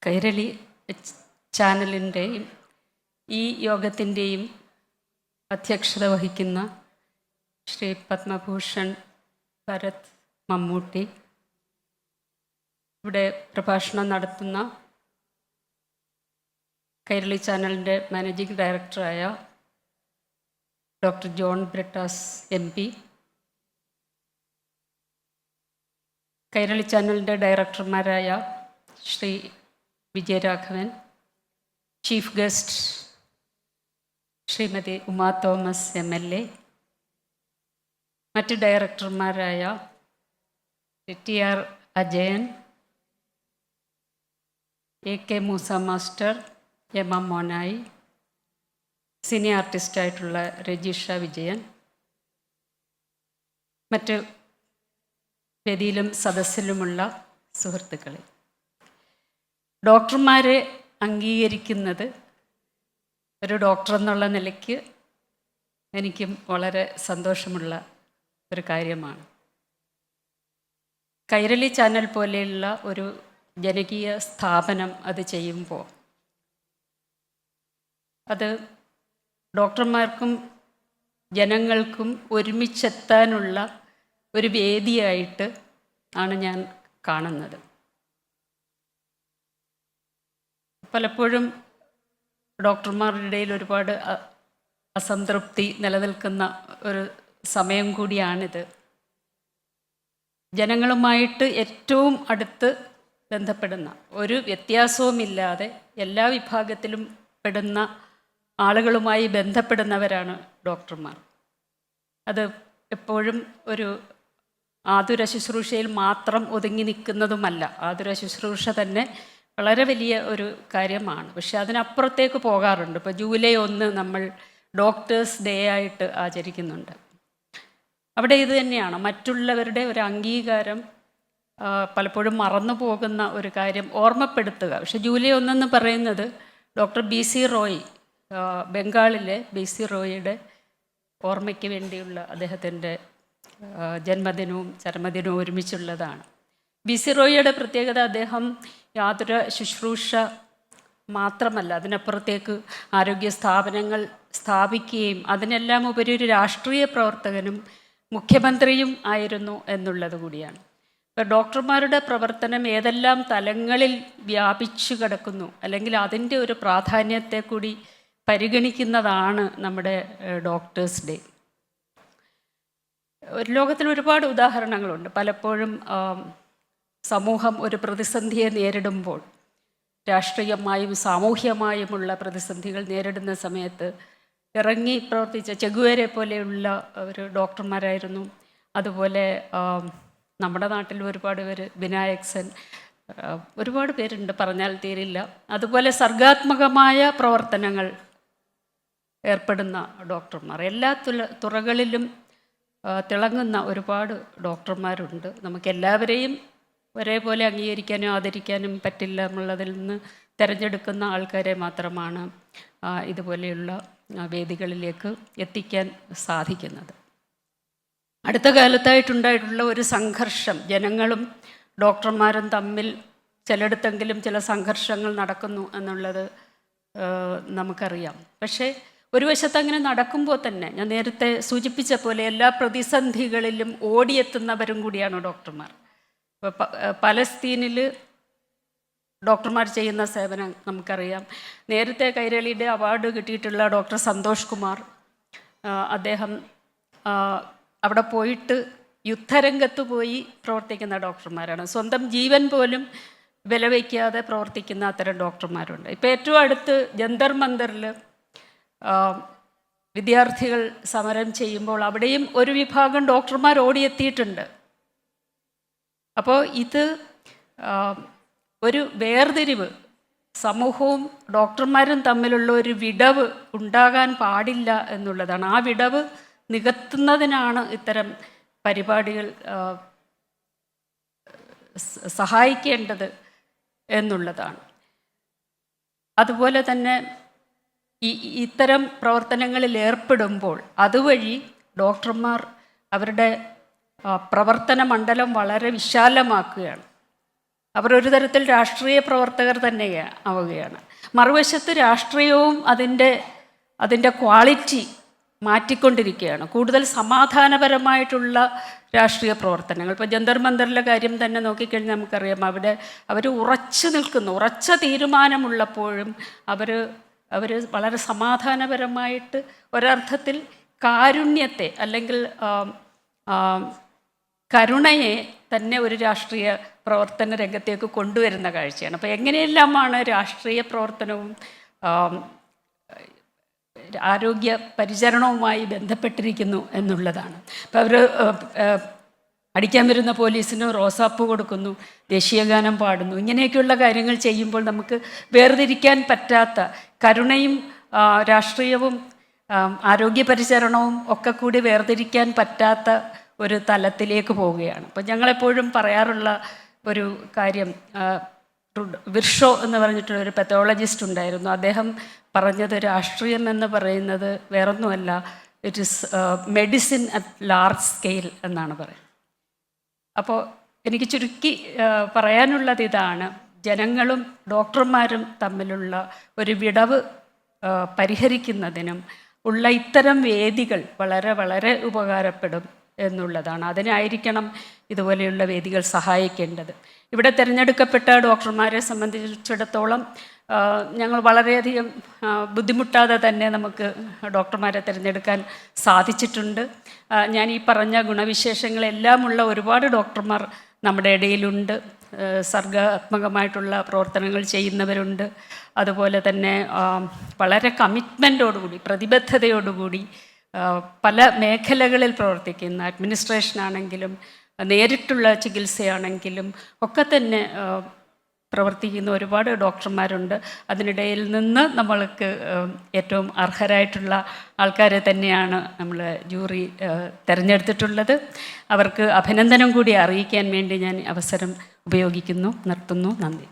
കൈരളി ചാനലിൻ്റെയും ഈ യോഗത്തിൻ്റെയും അധ്യക്ഷത വഹിക്കുന്ന ശ്രീ പത്മഭൂഷൺ ഭരത് മമ്മൂട്ടി, ഇവിടെ പ്രഭാഷണം നടത്തുന്ന കൈരളി ചാനലിൻ്റെ മാനേജിംഗ് ഡയറക്ടറായ ഡോക്ടർ ജോൺ ബ്രിട്ടാസ് MP, കൈരളി ചാനലിൻ്റെ ഡയറക്ടർമാരായ Shri Vijayaraghavan, chief guest Shrimati Uma Thomas MLA, മറ്റ് ഡയറക്ടർമാരായ TR Ajayan, AK Moosa master, MM Monayi, senior ആർട്ടിസ്റ്റായിട്ടുള്ള രജിഷ വിജയൻ, മറ്റ് വേദിയിലും സദസ്സിലുമുള്ള സുഹൃത്തുക്കളെ, ഡോക്ടർമാരെ അംഗീകരിക്കുന്നത് ഒരു ഡോക്ടർ എന്നുള്ള നിലയ്ക്ക് എനിക്കും വളരെ സന്തോഷമുള്ള ഒരു കാര്യമാണ്. കൈരളി ചാനൽ പോലെയുള്ള ഒരു ജനകീയ സ്ഥാപനം അത് ചെയ്യുമ്പോൾ അത് ഡോക്ടർമാർക്കും ജനങ്ങൾക്കും ഒരുമിച്ചെത്താനുള്ള ഒരു വേദിയായിട്ട് ആണ് ഞാൻ കാണുന്നത്. പലപ്പോഴും ഡോക്ടർമാരുടെ ഇടയിൽ ഒരുപാട് അസംതൃപ്തി നിലനിൽക്കുന്ന ഒരു സമയം കൂടിയാണിത്. ജനങ്ങളുമായിട്ട് ഏറ്റവും അടുത്ത് ബന്ധപ്പെടുന്ന, ഒരു വ്യത്യാസവുമില്ലാതെ എല്ലാ വിഭാഗത്തിലും പെടുന്ന ആളുകളുമായി ബന്ധപ്പെടുന്നവരാണ് ഡോക്ടർമാർ. അത് എപ്പോഴും ഒരു ആതുര ശുശ്രൂഷയിൽ മാത്രം ഒതുങ്ങി നിൽക്കുന്നതുമല്ല. ആതുര ശുശ്രൂഷ തന്നെ വളരെ വലിയ ഒരു കാര്യമാണ്, പക്ഷെ അതിനപ്പുറത്തേക്ക് പോകാറുണ്ട്. ഇപ്പോൾ ജൂലൈ 1 നമ്മൾ ഡോക്ടേഴ്സ് ഡേ ആയിട്ട് ആചരിക്കുന്നുണ്ട്. അവിടെ ഇത് തന്നെയാണ്, മറ്റുള്ളവരുടെ ഒരു അംഗീകാരം പലപ്പോഴും മറന്നു പോകുന്ന ഒരു കാര്യം ഓർമ്മപ്പെടുത്തുക. പക്ഷെ ജൂലൈ 1 എന്ന് പറയുന്നത് ഡോക്ടർ BC റോയ്, ബംഗാളിലെ BC റോയിയുടെ ഓർമ്മയ്ക്ക് വേണ്ടിയുള്ള അദ്ദേഹത്തിൻ്റെ ജന്മദിനവും ചരമദിനവും ഒരുമിച്ചുള്ളതാണ്. BC റോയിയുടെ പ്രത്യേകത, അദ്ദേഹം യാതൊര ശുശ്രൂഷ മാത്രമല്ല, അതിനപ്പുറത്തേക്ക് ആരോഗ്യ സ്ഥാപനങ്ങൾ സ്ഥാപിക്കുകയും അതിനെല്ലാം ഉപരി ഒരു രാഷ്ട്രീയ പ്രവർത്തകനും മുഖ്യമന്ത്രിയും ആയിരുന്നു എന്നുള്ളത് കൂടിയാണ്. ഇപ്പോൾ ഡോക്ടർമാരുടെ പ്രവർത്തനം ഏതെല്ലാം തലങ്ങളിൽ വ്യാപിച്ചു കിടക്കുന്നു, അല്ലെങ്കിൽ അതിൻ്റെ ഒരു പ്രാധാന്യത്തെ കൂടി പരിഗണിക്കുന്നതാണ് നമ്മുടെ ഡോക്ടേഴ്സ് ഡേ. ലോകത്തിൽ ഒരുപാട് ഉദാഹരണങ്ങളുണ്ട്. പലപ്പോഴും സമൂഹം ഒരു പ്രതിസന്ധിയെ നേരിടുമ്പോൾ, രാഷ്ട്രീയമായും സാമൂഹ്യമായുമുള്ള പ്രതിസന്ധികൾ നേരിടുന്ന സമയത്ത് ഇറങ്ങി പ്രവർത്തിച്ച ചെഗുവേരെ പോലെയുള്ള ഒരു ഡോക്ടർമാരായിരുന്നു. അതുപോലെ നമ്മുടെ നാട്ടിൽ ഒരുപാട് പേര്, വിനായക് സെൻ, ഒരുപാട് പേരുണ്ട്, പറഞ്ഞാൽ തീരില്ല. അതുപോലെ സർഗാത്മകമായ പ്രവർത്തനങ്ങൾ ഏർപ്പെടുന്ന ഡോക്ടർമാർ, എല്ലാ തുറകളിലും തിളങ്ങുന്ന ഒരുപാട് ഡോക്ടർമാരുണ്ട്. നമുക്കെല്ലാവരെയും ഒരേപോലെ അംഗീകരിക്കാനും ആദരിക്കാനും പറ്റില്ല എന്നുള്ളതിൽ നിന്ന് തിരഞ്ഞെടുക്കുന്ന ആൾക്കാരെ മാത്രമാണ് ഇതുപോലെയുള്ള വേദികളിലേക്ക് എത്തിക്കാൻ സാധിക്കുന്നത്. അടുത്ത കാലത്തായിട്ടുണ്ടായിട്ടുള്ള ഒരു സംഘർഷം, ജനങ്ങളും ഡോക്ടർമാരും തമ്മിൽ ചിലയിടത്തെങ്കിലും ചില സംഘർഷങ്ങൾ നടക്കുന്നു എന്നുള്ളത് നമുക്കറിയാം. പക്ഷേ ഒരു വശത്ത് അങ്ങനെ നടക്കുമ്പോൾ തന്നെ, ഞാൻ നേരത്തെ സൂചിപ്പിച്ച പോലെ, എല്ലാ പ്രതിസന്ധികളിലും ഓടിയെത്തുന്നവരും കൂടിയാണ് ഡോക്ടർമാർ. ഇപ്പോൾ പലസ്തീനിൽ ഡോക്ടർമാർ ചെയ്യുന്ന സേവനം നമുക്കറിയാം. നേരത്തെ കൈരളിയുടെ അവാർഡ് കിട്ടിയിട്ടുള്ള ഡോക്ടർ സന്തോഷ് കുമാർ, അദ്ദേഹം അവിടെ പോയിട്ട് യുദ്ധരംഗത്ത് പോയി പ്രവർത്തിക്കുന്ന ഡോക്ടർമാരാണ്. സ്വന്തം ജീവൻ പോലും വിലവയ്ക്കാതെ പ്രവർത്തിക്കുന്ന അത്തരം ഡോക്ടർമാരുണ്ട്. ഇപ്പോൾ ഏറ്റവും അടുത്ത് ജന്തർ മന്ദറിൽ വിദ്യാർത്ഥികൾ സമരം ചെയ്യുമ്പോൾ അവിടെയും ഒരു വിഭാഗം ഡോക്ടർമാർ ഓടിയെത്തിയിട്ടുണ്ട്. അപ്പോൾ ഇത് ഒരു വേർതിരിവ്, സമൂഹവും ഡോക്ടർമാരും തമ്മിലുള്ള ഒരു വിടവ് ഉണ്ടാകാൻ പാടില്ല എന്നുള്ളതാണ്. ആ വിടവ് നികത്തുന്നതിനാണ് ഇത്തരം പരിപാടികൾ സഹായിക്കേണ്ടത് എന്നുള്ളതാണ്. അതുപോലെ തന്നെ ഇത്തരം പ്രവർത്തനങ്ങളിൽ ഏർപ്പെടുമ്പോൾ അതുവഴി ഡോക്ടർമാർ അവരുടെ പ്രവർത്തന മണ്ഡലം വളരെ വിശാലമാക്കുകയാണ്. അവർ ഒരു തരത്തിൽ രാഷ്ട്രീയ പ്രവർത്തകർ തന്നെ ആവുകയാണ്. മറുവശത്ത് രാഷ്ട്രീയവും അതിൻ്റെ ക്വാളിറ്റി മാറ്റിക്കൊണ്ടിരിക്കുകയാണ്. കൂടുതൽ സമാധാനപരമായിട്ടുള്ള രാഷ്ട്രീയ പ്രവർത്തനങ്ങൾ. ഇപ്പോൾ ജന്തർ മന്ദറിലെ കാര്യം തന്നെ നോക്കിക്കഴിഞ്ഞാൽ നമുക്കറിയാം, അവർ ഉറച്ചു നിൽക്കുന്നു. ഉറച്ച തീരുമാനമുള്ളപ്പോഴും അവർ വളരെ സമാധാനപരമായിട്ട് ഒരർത്ഥത്തിൽ കാരുണ്യത്തെ അല്ലെങ്കിൽ കരുണയെ തന്നെ ഒരു രാഷ്ട്രീയ പ്രവർത്തന രംഗത്തേക്ക് കൊണ്ടുവരുന്ന കാഴ്ചയാണ്. അപ്പോൾ എങ്ങനെയെല്ലാമാണ് രാഷ്ട്രീയ പ്രവർത്തനവും ആരോഗ്യ പരിചരണവുമായി ബന്ധപ്പെട്ടിരിക്കുന്നു എന്നുള്ളതാണ്. അപ്പോൾ അവർ അടിക്കാൻ വരുന്ന പോലീസിന് റോസാപ്പൂ കൊടുക്കുന്നു, ദേശീയഗാനം പാടുന്നു, ഇങ്ങനെയൊക്കെയുള്ള കാര്യങ്ങൾ ചെയ്യുമ്പോൾ നമുക്ക് വേർതിരിക്കാൻ പറ്റാത്ത, കരുണയും രാഷ്ട്രീയവും ആരോഗ്യ പരിചരണവും ഒക്കെ കൂടി വേർതിരിക്കാൻ പറ്റാത്ത ഒരു തലത്തിലേക്ക് പോവുകയാണ്. അപ്പം ഞങ്ങളെപ്പോഴും പറയാറുള്ള ഒരു കാര്യം, വിർഷോ എന്ന് പറഞ്ഞിട്ടുള്ള ഒരു പെത്തോളജിസ്റ്റ് ഉണ്ടായിരുന്നു. അദ്ദേഹം പറഞ്ഞത് രാഷ്ട്രീയം എന്ന് പറയുന്നത് വേറൊന്നുമല്ല, it is medicine at large scale എന്നാണ് പറയുന്നത്. അപ്പോൾ എനിക്ക് ചുരുക്കി പറയാനുള്ളത് ഇതാണ്, ജനങ്ങളും ഡോക്ടർമാരും തമ്മിലുള്ള ഒരു വിടവ് പരിഹരിക്കുന്നതിനും ഉള്ള ഇത്തരം വേദികൾ വളരെ വളരെ ഉപകാരപ്പെടും എന്നുള്ളതാണ്. അതിനായിരിക്കണം ഇതുപോലെയുള്ള വേദികൾ സഹായിക്കേണ്ടത്. ഇവിടെ തിരഞ്ഞെടുക്കപ്പെട്ട ഡോക്ടർമാരെ സംബന്ധിച്ചിടത്തോളം ഞങ്ങൾ വളരെയധികം ബുദ്ധിമുട്ടാതെ തന്നെ നമുക്ക് ഡോക്ടർമാരെ തിരഞ്ഞെടുക്കാൻ സാധിച്ചിട്ടുണ്ട്. ഞാൻ ഈ പറഞ്ഞ ഗുണവിശേഷങ്ങളെല്ലാമുള്ള ഒരുപാട് ഡോക്ടർമാർ നമ്മുടെ ഇടയിലുണ്ട്. സർഗാത്മകമായിട്ടുള്ള പ്രവർത്തനങ്ങൾ ചെയ്യുന്നവരുണ്ട്. അതുപോലെ തന്നെ വളരെ കമ്മിറ്റ്മെൻറ്റോടുകൂടി, പ്രതിബദ്ധതയോടുകൂടി പല മേഖലകളിൽ പ്രവർത്തിക്കുന്ന, അഡ്മിനിസ്ട്രേഷനാണെങ്കിലും നേരിട്ടുള്ള ചികിത്സയാണെങ്കിലും ഒക്കെ തന്നെ പ്രവർത്തിക്കുന്ന ഒരുപാട് ഡോക്ടർമാരുണ്ട്. അതിനിടയിൽ നിന്ന് നമ്മൾക്ക് ഏറ്റവും അർഹരായിട്ടുള്ള ആൾക്കാരെ തന്നെയാണ് നമ്മൾ ജൂറി തിരഞ്ഞെടുത്തിട്ടുള്ളത്. അവർക്ക് അഭിനന്ദനം കൂടി അറിയിക്കാൻ വേണ്ടി ഞാൻ അവസരം ഉപയോഗിക്കുന്നു. നിർത്തുന്നു. നന്ദി.